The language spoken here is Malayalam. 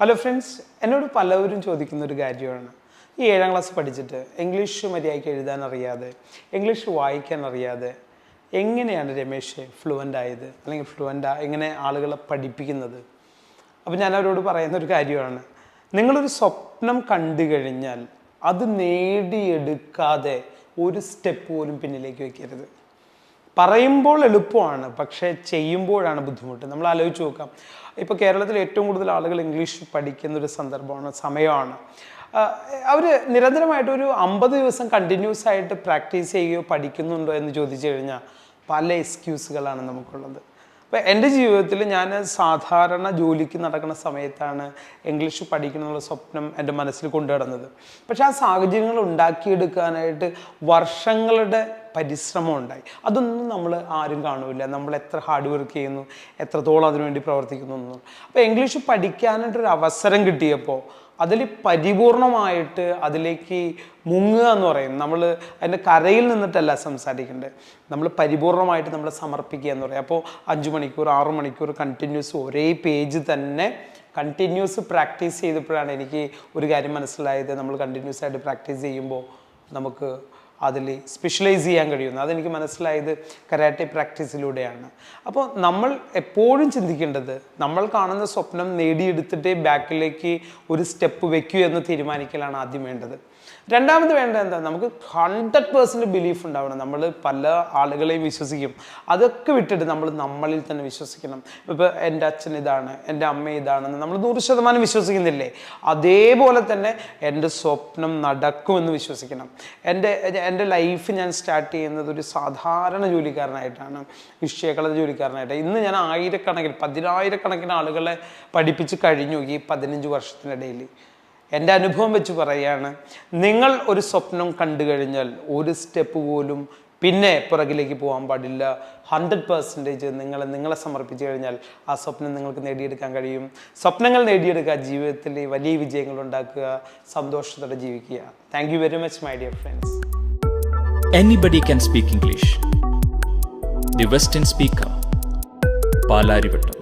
ഹലോ ഫ്രണ്ട്സ്, എന്നോട് പലവരും ചോദിക്കുന്ന ഒരു കാര്യമാണ്, ഈ 7ാം ക്ലാസ് പഠിച്ചിട്ട് ഇംഗ്ലീഷ് മര്യാദയ്ക്ക് എഴുതാൻ അറിയാതെ, ഇംഗ്ലീഷ് വായിക്കാൻ അറിയാതെ എങ്ങനെയാണ് രമേശ് ഫ്ലുവൻ്റ് ആയത്, അല്ലെങ്കിൽ എങ്ങനെ ആളുകളെ പഠിപ്പിക്കുന്നത്? അപ്പോൾ ഞാൻ അവരോട് പറയുന്ന ഒരു കാര്യമാണ്, നിങ്ങളൊരു സ്വപ്നം കണ്ടു കഴിഞ്ഞാൽ അത് നേടിയെടുക്കാതെ ഒരു സ്റ്റെപ്പ് പോലും പിന്നിലേക്ക് വയ്ക്കരുത്. പറയുമ്പോൾ എളുപ്പമാണ്, പക്ഷേ ചെയ്യുമ്പോഴാണ് ബുദ്ധിമുട്ട്. നമ്മൾ ആലോചിച്ച് നോക്കാം, ഇപ്പോൾ കേരളത്തിൽ ഏറ്റവും കൂടുതൽ ആളുകൾ ഇംഗ്ലീഷ് പഠിക്കുന്ന ഒരു സമയമാണ്. അവർ നിരന്തരമായിട്ട് ഒരു 50 ദിവസം കണ്ടിന്യൂസ് ആയിട്ട് പ്രാക്ടീസ് ചെയ്യുകയോ പഠിക്കുന്നുണ്ടോ എന്ന് ചോദിച്ചു കഴിഞ്ഞാൽ പല എക്സ്ക്യൂസുകളാണ് നമുക്കുള്ളത്. അപ്പോൾ എൻ്റെ ജീവിതത്തിൽ ഞാൻ സാധാരണ ജോലിക്ക് നടക്കുന്ന സമയത്താണ് ഇംഗ്ലീഷ് പഠിക്കണമെന്നുള്ള സ്വപ്നം എൻ്റെ മനസ്സിൽ കൊണ്ടുനടന്നത്. പക്ഷെ ആ സാഹചര്യങ്ങൾ ഉണ്ടാക്കിയെടുക്കാനായിട്ട് വർഷങ്ങളുടെ പരിശ്രമം ഉണ്ടായി. അതൊന്നും നമ്മൾ ആരും കാണില്ല, നമ്മൾ എത്ര ഹാർഡ് വർക്ക് ചെയ്യുന്നു, എത്രത്തോളം അതിനുവേണ്ടി പ്രവർത്തിക്കുന്നു എന്നും. അപ്പോൾ ഇംഗ്ലീഷ് പഠിക്കാനായിട്ടൊരു അവസരം കിട്ടിയപ്പോൾ അതിൽ പരിപൂർണമായിട്ട് അതിലേക്ക് മുങ്ങുക എന്ന് പറയും. നമ്മൾ അതിൻ്റെ കരയിൽ നിന്നിട്ടല്ല സംസാരിക്കേണ്ടത്, നമ്മൾ പരിപൂർണമായിട്ട് നമ്മളെ സമർപ്പിക്കുക എന്ന് പറയും. അപ്പോൾ 5 മണിക്കൂർ 6 മണിക്കൂർ കണ്ടിന്യൂസ് ഒരേ പേജ് തന്നെ കണ്ടിന്യൂസ് പ്രാക്ടീസ് ചെയ്തപ്പോഴാണ് എനിക്ക് ഒരു കാര്യം മനസ്സിലായത്, നമ്മൾ കണ്ടിന്യൂസ് ആയിട്ട് പ്രാക്ടീസ് ചെയ്യുമ്പോൾ നമുക്ക് അതിൽ സ്പെഷ്യലൈസ് ചെയ്യാൻ കഴിയുന്നു. അതെനിക്ക് മനസ്സിലായത് കരാട്ടെ പ്രാക്ടീസിലൂടെയാണ്. അപ്പോൾ നമ്മൾ എപ്പോഴും ചിന്തിക്കേണ്ടത്, നമ്മൾ കാണുന്ന സ്വപ്നം നേടിയെടുത്തിട്ടേ ബാക്കിലേക്ക് ഒരു സ്റ്റെപ്പ് വെക്കൂ എന്ന് തീരുമാനിക്കലാണ് ആദ്യം വേണ്ടത്. രണ്ടാമത് വേണ്ടത് എന്താ, നമുക്ക് 100% ബിലീഫ് ഉണ്ടാവണം. നമ്മൾ പല ആളുകളെയും വിശ്വസിക്കും, അതൊക്കെ വിട്ടിട്ട് നമ്മൾ നമ്മളിൽ തന്നെ വിശ്വസിക്കണം. ഇപ്പോൾ എൻ്റെ അച്ഛൻ ഇതാണ്, എൻ്റെ അമ്മ ഇതാണെന്ന് നമ്മൾ 100% വിശ്വസിക്കുന്നില്ലേ, അതേപോലെ തന്നെ എൻ്റെ സ്വപ്നം നടക്കുമെന്ന് വിശ്വസിക്കണം. എൻ്റെ ലൈഫ് ഞാൻ സ്റ്റാർട്ട് ചെയ്യുന്നത് ഒരു സാധാരണ ജോലിക്കാരനായിട്ടാണ്, വിഷയകള ജോലിക്കാരനായിട്ടാണ്. ഇന്ന് ഞാൻ 10,000-കണക്കിന് ആളുകളെ പഠിപ്പിച്ച് കഴിഞ്ഞു ഈ 15 വർഷത്തിനിടയിൽ. എൻ്റെ അനുഭവം വെച്ച് പറയുകയാണ്, നിങ്ങൾ ഒരു സ്വപ്നം കണ്ടു കഴിഞ്ഞാൽ ഒരു സ്റ്റെപ്പ് പോലും പിന്നെ പുറകിലേക്ക് പോകാൻ പാടില്ല. 100% നിങ്ങളെ സമർപ്പിച്ചു കഴിഞ്ഞാൽ ആ സ്വപ്നം നിങ്ങൾക്ക് നേടിയെടുക്കാൻ കഴിയും. സ്വപ്നങ്ങൾ നേടിയെടുക്കുക, ജീവിതത്തിൽ വലിയ വിജയങ്ങൾ ഉണ്ടാക്കുക, സന്തോഷത്തോടെ ജീവിക്കുക. Thank you very much my dear friends. Anybody can speak English. The Western Speaker, Palarivattom.